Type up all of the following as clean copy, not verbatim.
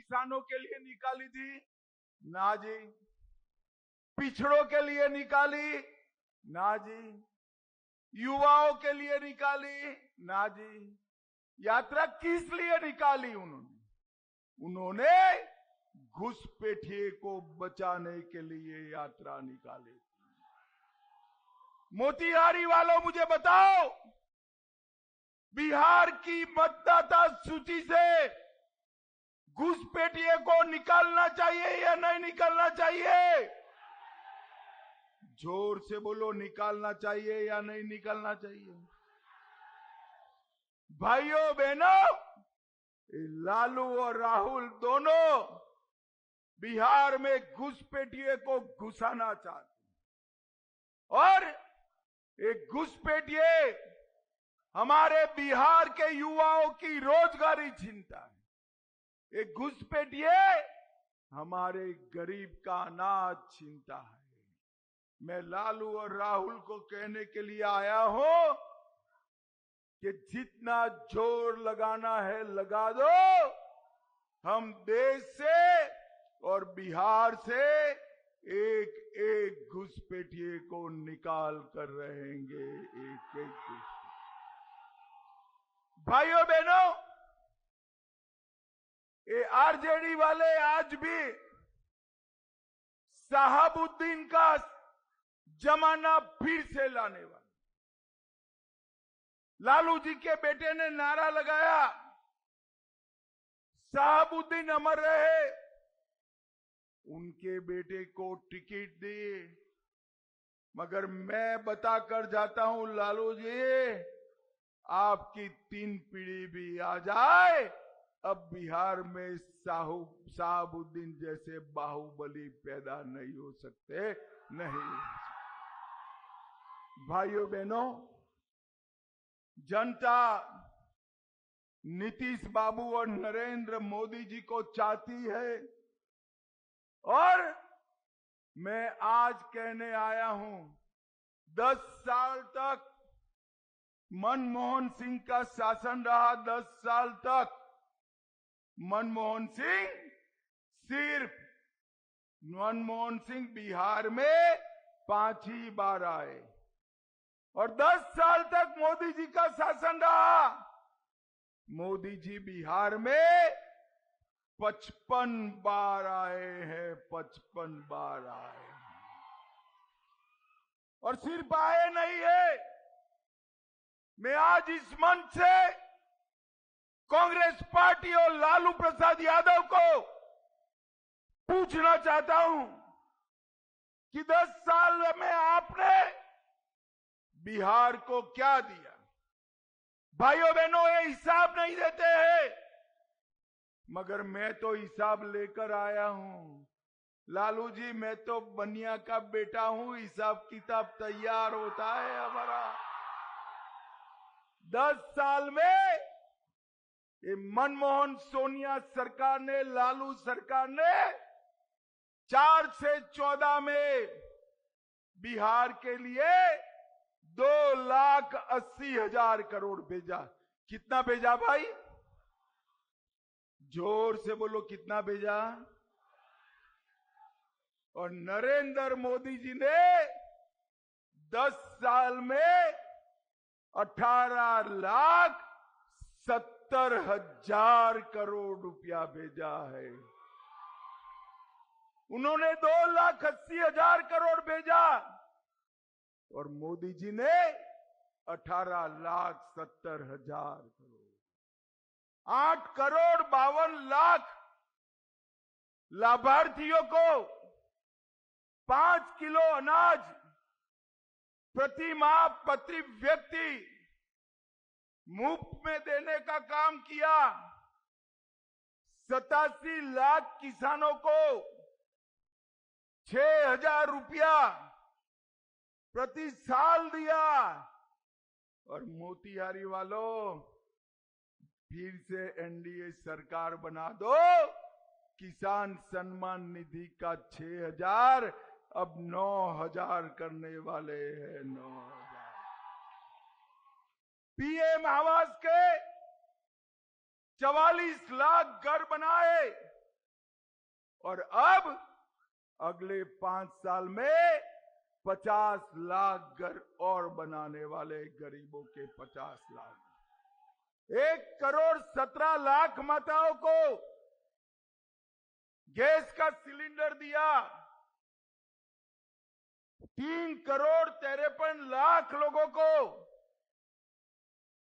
किसानों के लिए निकाली थी? ना जी। पिछड़ों के लिए निकाली? ना जी। युवाओं के लिए निकाली? ना जी। यात्रा किस लिए निकाली उन्होंने घुसपैठिए को बचाने के लिए यात्रा निकाली। मोतिहारी वालों मुझे बताओ, बिहार की मतदाता सूची से घुसपैठिए को निकालना चाहिए या नहीं निकालना चाहिए? जोर से बोलो, निकालना चाहिए या नहीं निकालना चाहिए? भाइयों बहनों, लालू और राहुल दोनों बिहार में घुसपैठिए को घुसाना चाहते हैं और एक घुसपैठिए हमारे बिहार के युवाओं की रोजगारी छीनता है। एक घुसपैठिए हमारे गरीब का अनाज छीनता है। मैं लालू और राहुल को कहने के लिए आया हूं कि जितना जोर लगाना है लगा दो। हम देश से और बिहार से एक एक घुसपैठिए को निकाल कर रहेंगे। एक एक भाइयों बहनों, ये आरजेडी वाले आज भी साहबुद्दीन का जमाना फिर से लाने वाले। लालू जी के बेटे ने नारा लगाया, साहबुद्दीन अमर रहे। उनके बेटे को टिकट दिए, मगर मैं बताकर जाता हूं लालू जी, आपकी 3 पीढ़ी भी आ जाए, अब बिहार में साहबुद्दीन जैसे बाहुबली पैदा नहीं हो सकते। नहीं भाइयों बहनों, जनता नीतीश बाबू और नरेंद्र मोदी जी को चाहती है और मैं आज कहने आया हूं, 10 साल तक मनमोहन सिंह का शासन रहा। 10 साल तक मनमोहन सिंह बिहार में 5 ही बार आए और 10 साल तक मोदी जी का शासन रहा। मोदी जी बिहार में 55 बार आए हैं, 55 बार आए और सिर्फ आए नहीं है। मैं आज इस मंच से कांग्रेस पार्टी और लालू प्रसाद यादव को पूछना चाहता हूं कि 10 साल में आपने बिहार को क्या दिया? भाइयों बहनों, ये हिसाब नहीं देते हैं, मगर मैं तो हिसाब लेकर आया हूं। लालू जी, मैं तो बनिया का बेटा हूं, हिसाब किताब तैयार होता है हमारा। 10 साल में ये मनमोहन सोनिया सरकार ने, लालू सरकार ने 4 से 14 में बिहार के लिए 2,80,000 करोड़ भेजा। कितना भेजा भाई? जोर से बोलो, कितना भेजा? और नरेंद्र मोदी जी ने 10 साल में 18,70,000 करोड़ रुपया भेजा है। उन्होंने 2,80,000 करोड़ भेजा और मोदी जी ने 18,70,000 करोड़। 8,52,00,000 लाभार्थियों को 5 किलो अनाज प्रति माह प्रति व्यक्ति मुफ्त में देने का काम किया। 87 लाख किसानों को 6,000 रुपया प्रति साल दिया। और मोतिहारी वालों, फिर से एनडीए सरकार बना दो, किसान सम्मान निधि का 6,000 अब 9,000 करने वाले हैं। 9,000 पीएम आवास के 44 लाख घर बनाए, और अब अगले 5 साल में 50 लाख घर और बनाने वाले, गरीबों के 50 लाख, 1,17,00,000 माताओं को गैस का सिलेंडर दिया, 3,53,00,000 लोगों को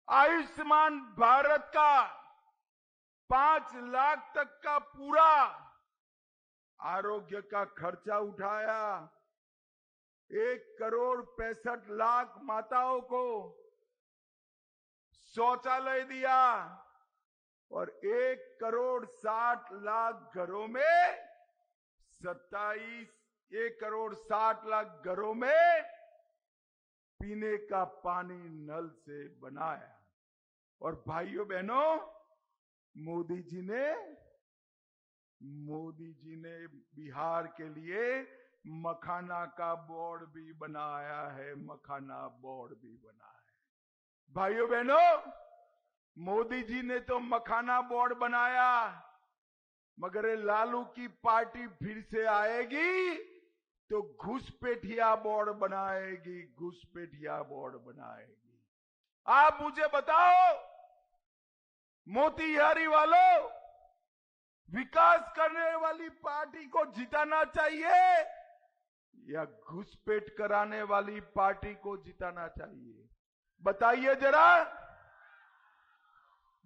आयुष्मान भारत का 5 लाख तक का पूरा आरोग्य का खर्चा उठाया, 1,65,00,000 माताओं को शौचालय दिया और 1,60,00,000 घरों में 1,60,00,000 घरों में पीने का पानी नल से बनाया। और भाइयों बहनों, मोदी जी ने बिहार के लिए मखाना का बोर्ड भी बनाया है, मखाना बोर्ड भी बना है। भाइयों बहनों, मोदी जी ने तो मखाना बोर्ड बनाया, मगर लालू की पार्टी फिर से आएगी तो घुसपैठिया बोर्ड बनाएगी, घुसपैठिया बोर्ड बनाएगी। आप मुझे बताओ, मोतीहारी वालों, विकास करने वाली पार्टी को जिताना चाहिए या घुसपैठ कराने वाली पार्टी को जिताना चाहिए? बताइए जरा।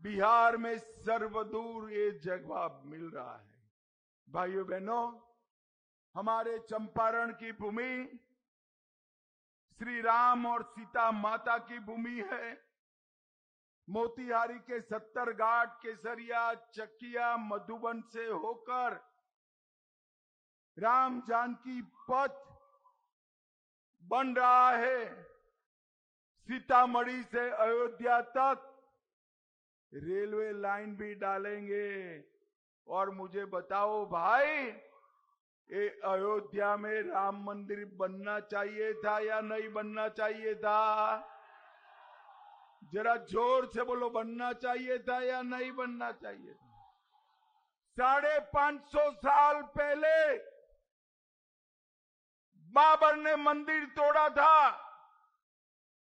बिहार में सर्वदूर ये जवाब मिल रहा है। भाइयों बहनों, हमारे चंपारण की भूमि श्री राम और सीता माता की भूमि है। मोतीहारी के 70 घाट, केसरिया, चकिया, मधुबन से होकर राम जानकी पथ बन रहा है। सीतामढ़ी से अयोध्या तक रेलवे लाइन भी डालेंगे। और मुझे बताओ भाई, ये अयोध्या में राम मंदिर बनना चाहिए था या नहीं बनना चाहिए था? जरा जोर से बोलो, बनना चाहिए था या नहीं बनना चाहिए था? 550 साल पहले बाबर ने मंदिर तोड़ा था।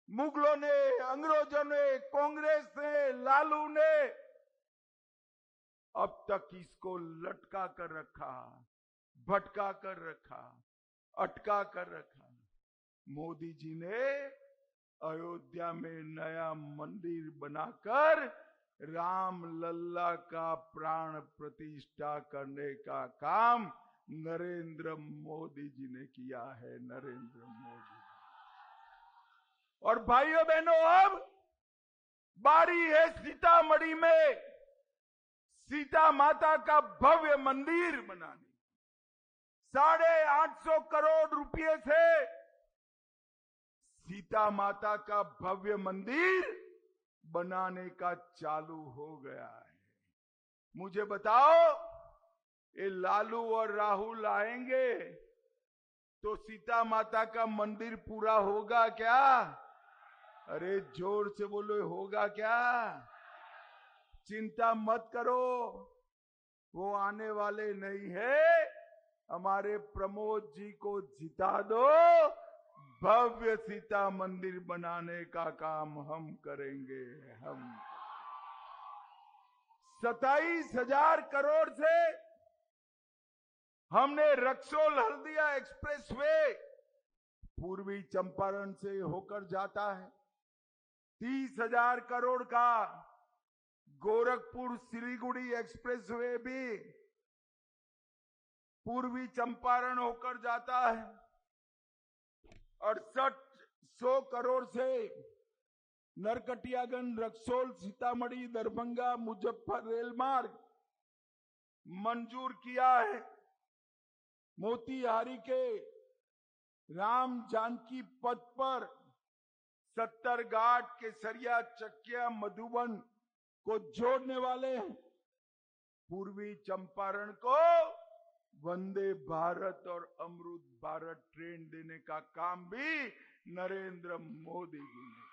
मुगलों ने, अंग्रेजों ने, कांग्रेस ने, लालू ने अब तक इसको लटका कर रखा, भटका कर रखा, अटका कर रखा। मोदी जी ने अयोध्या में नया मंदिर बनाकर राम लल्ला का प्राण प्रतिष्ठा करने का काम नरेंद्र मोदी जी ने किया है, नरेंद्र मोदी। और भाइयों बहनों, अब बारी है सीतामढ़ी में सीता माता का भव्य मंदिर बनाने। 850 करोड़ रुपए से सीता माता का भव्य मंदिर बनाने का चालू हो गया है। मुझे बताओ, ये लालू और राहुल आएंगे तो सीता माता का मंदिर पूरा होगा क्या? अरे जोर से बोलो, होगा क्या? चिंता मत करो, वो आने वाले नहीं है। हमारे प्रमोद जी को जिता दो, भव्य सीता मंदिर बनाने का काम हम करेंगे। हम 27,000 करोड़ से हमने रक्सौल हल्दिया एक्सप्रेसवे पूर्वी चंपारण से होकर जाता है। 30,000 करोड़ का गोरखपुर सिलीगुड़ी एक्सप्रेसवे भी पूर्वी चंपारण होकर जाता है। 6800 करोड़ से नरकटियागंज, रक्सौल, सीतामढ़ी, दरभंगा, मुजफ्फर रेल मार्ग मंजूर किया है। मोतीहारी के राम जानकी पथ पर 70 घाट, केसरिया, चकिया, मधुबन को जोड़ने वाले हैं। पूर्वी चंपारण को वंदे भारत और अमृत भारत ट्रेन देने का काम भी नरेंद्र मोदी जी ने किया।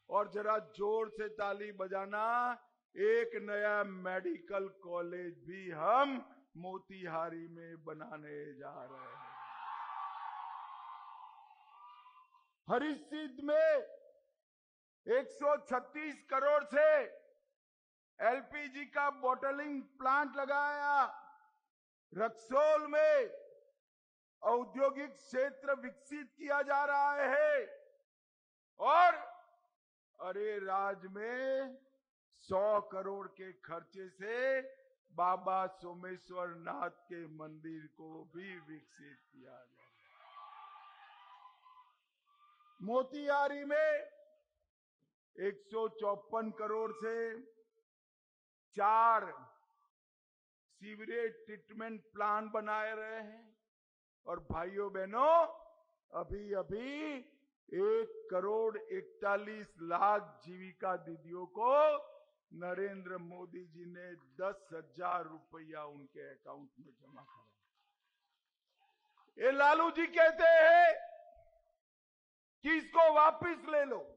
और जरा जोर से ताली बजाना, एक नया मेडिकल कॉलेज भी हम मोतिहारी में बनाने जा रहे हैं। हरिसिद्ध में 136 करोड़ से एलपीजी का बॉटलिंग प्लांट लगाया। रक्सौल में औद्योगिक क्षेत्र विकसित किया जा रहा है और अरेराज में 100 करोड़ के खर्चे से बाबा सोमेश्वर नाथ के मंदिर को भी विकसित किया जाए। मोतिहारी में 154 करोड़ से 4 सीवरेज ट्रीटमेंट प्लांट बनाए रहे हैं और भाइयों बहनों अभी 1,41,00,000 जीविका दीदियों को नरेंद्र मोदी जी ने 10,000 रुपया उनके अकाउंट में जमा करा। ये लालू जी कहते हैं कि इसको वापस ले लो।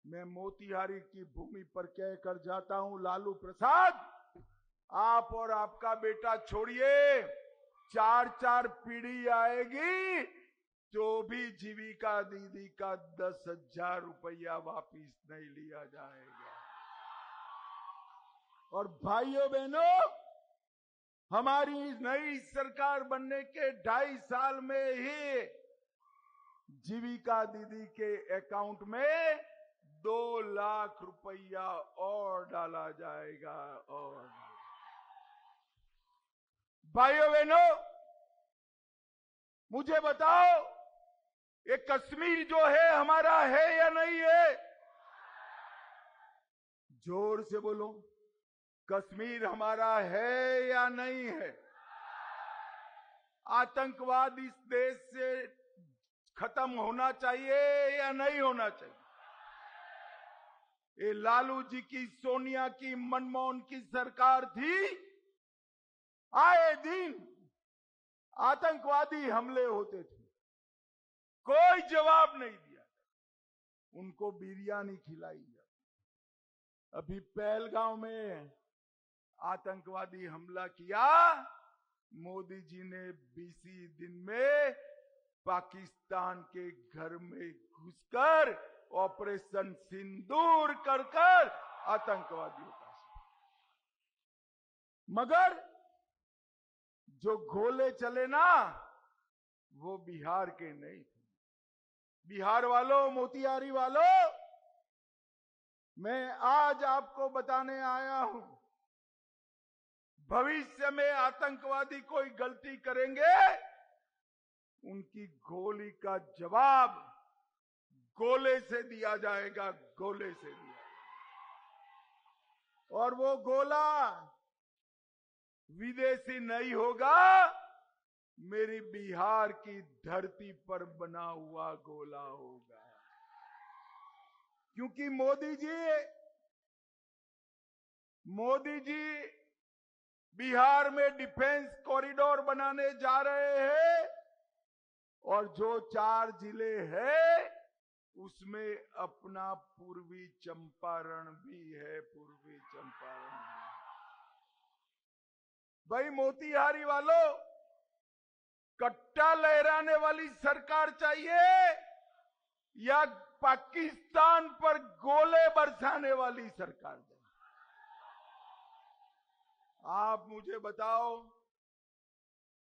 मैं मोतिहारी की भूमि पर कहकर जाता हूं, लालू प्रसाद आप और आपका बेटा छोड़िए, 4 पीढ़ी आएगी तो भी जीविका दीदी का 10,000 रुपया वापिस नहीं लिया जाएगा। और भाइयों बहनों हमारी नई सरकार बनने के 2.5 साल में ही जीविका दीदी के अकाउंट में 2 लाख रुपया और डाला जाएगा। और भाइयों बहनों मुझे बताओ ये कश्मीर जो है हमारा है या नहीं है? जोर से बोलो, कश्मीर हमारा है या नहीं है? आतंकवाद इस देश से खत्म होना चाहिए या नहीं होना चाहिए? ये लालू जी की, सोनिया की, मनमोहन की सरकार थी, आए दिन आतंकवादी हमले होते थे, कोई जवाब नहीं दिया, उनको बिरयानी खिलाई जाती। अभी पहलगांव में आतंकवादी हमला किया, मोदी जी ने 20 दिन में पाकिस्तान के घर में घुसकर ऑपरेशन सिंदूर कर आतंकवादियों का, मगर जो गोले चले ना वो बिहार के नहीं थे। बिहार वालों, मोतिहारी वालों, मैं आज आपको बताने आया हूं, भविष्य में आतंकवादी कोई गलती करेंगे, उनकी गोली का जवाब गोले से दिया जाएगा, गोले से दिया। और वो गोला विदेशी नहीं होगा, मेरी बिहार की धरती पर बना हुआ गोला होगा। क्योंकि मोदी जी बिहार में डिफेंस कॉरिडोर बनाने जा रहे हैं और जो 4 जिले हैं उसमें अपना पूर्वी चंपारण भी है। पूर्वी चंपारण भाई मोतिहारी वालों, कट्टा लहराने वाली सरकार चाहिए या पाकिस्तान पर गोले बरसाने वाली सरकार चाहिए? आप मुझे बताओ,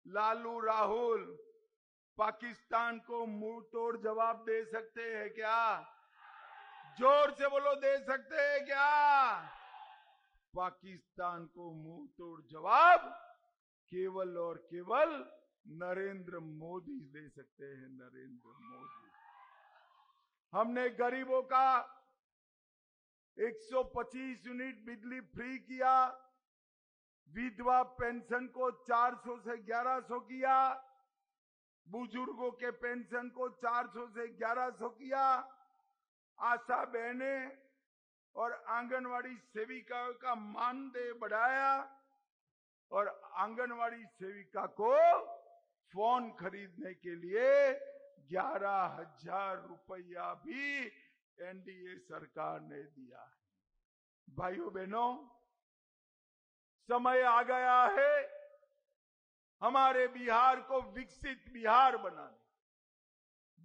लालू राहुल पाकिस्तान को मुंह तोड़ जवाब दे सकते हैं क्या? जोर से बोलो, दे सकते हैं क्या? पाकिस्तान को मुंह तोड़ जवाब केवल और केवल नरेंद्र मोदी दे सकते हैं, नरेंद्र मोदी। हमने गरीबों का 125 यूनिट बिजली फ्री किया, विधवा पेंशन को 400 से 1100 किया, बुजुर्गों के पेंशन को 400 से 1100 किया, आशा बहनें और आंगनवाड़ी सेविकाओं का मानदेय बढ़ाया और आंगनवाड़ी सेविका को फोन खरीदने के लिए 11,000 रुपया भी एनडीए सरकार ने दिया है। भाइयों बहनों, समय आ गया है हमारे बिहार को विकसित बिहार बनाने,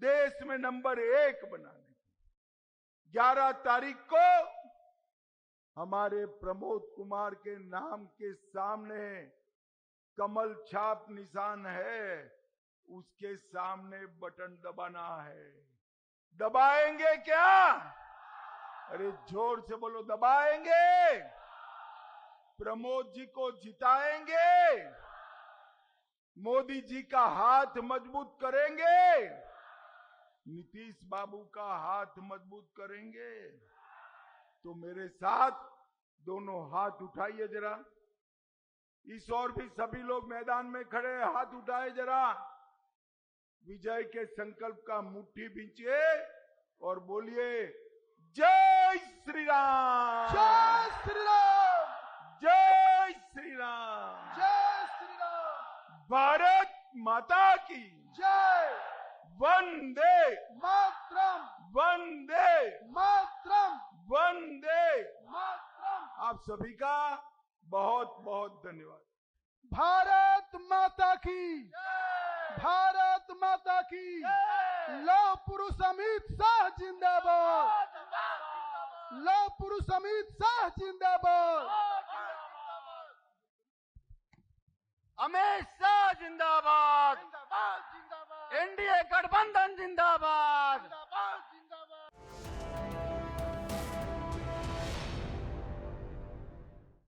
देश में नंबर 1 बनाने। 11 तारीख को हमारे प्रमोद कुमार के नाम के सामने कमल छाप निशान है, उसके सामने बटन दबाना है। दबाएंगे क्या? अरे जोर से बोलो, दबाएंगे? प्रमोद जी को जिताएंगे? मोदी जी का हाथ मजबूत करेंगे? नीतीश बाबू का हाथ मजबूत करेंगे? तो मेरे साथ दोनों हाथ उठाइए जरा। इस और भी सभी लोग मैदान में खड़े, हाथ उठाए जरा। विजय के संकल्प का मुट्ठी बींचिए और बोलिए, जय श्री राम, जय श्री राम, जय श्री राम, जय श्री राम। भारत माता की जय। वंदे मातरम, वंदे मातरम, वंदे मातरम। आप सभी का बहुत बहुत धन्यवाद। भारत माता की, भारत माता की। लौह पुरुष अमित शाह जिंदाबाद, लौह पुरुष अमित शाह जिंदाबाद, अमित शाह जिंदाबाद, एनडीए गठबंधन जिंदाबाद।